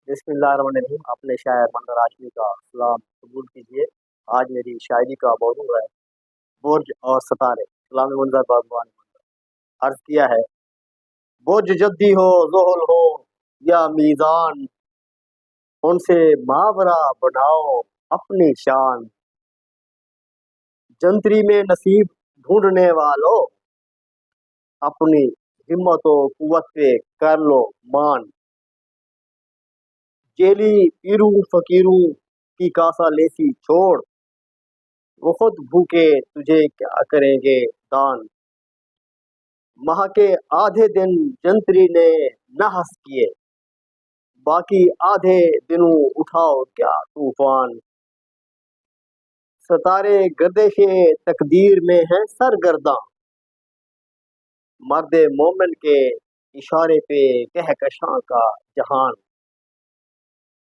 بسم اللہ الرحمن الرحیم۔ اپنے شاعر منظر ہاشمی کا سلام قبول کیجیے۔ آج میری شاعری کا موضوع ہے برج اور ستارے۔ کلام منظر باغبان عرض کیا ہے: برج جدی ہو زحل ہو یا میزان، ان سے ماورا بناؤ اپنی شان۔ جنتری میں نصیب ڈھونڈنے والو، اپنی ہمت و قوت پہ کر لو مان۔ چیلی پیروں فقیروں کی کاسا لیسی چھوڑ، وہ خود بھوکے تجھے کیا کریں گے دان۔ ماہ کے آدھے دن جنتری نے نحس کیے، باقی آدھے دنوں اٹھاؤ کیا طوفان۔ ستارے گردش تقدیر میں ہیں سرگرداں، مرد مومن کے اشارے پہ کہکشاں کا جہان۔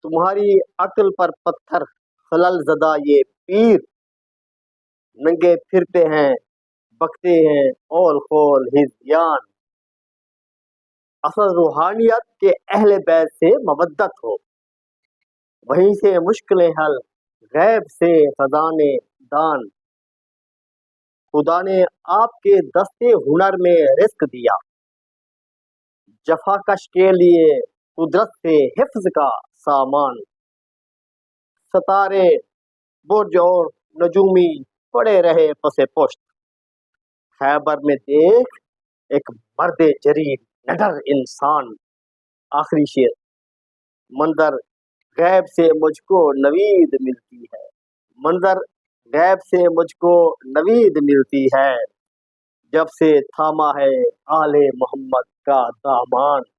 تمہاری عقل پر پتھر خلل زدہ یہ پیر، ننگے پھرتے ہیں بکتے ہیں اول خول ہذیان۔ اصل روحانیت کے اہل بیت سے مودت ہو، وہیں سے مشکلیں حل غیب سے خزان دان۔ خدا نے آپ کے دستے ہنر میں رزق دیا، جفا کش کے لیے قدرت سے حفظ کا سامان۔ ستارے برج اور نجومی پڑے رہے پس پشت، خیبر میں دیکھ ایک مرد جریب نڈر انسان۔ آخری شعر: منظر غیب سے مجھ کو نوید ملتی ہے، منظر غیب سے مجھ کو نوید ملتی ہے، جب سے تھاما ہے آل محمد کا دامان۔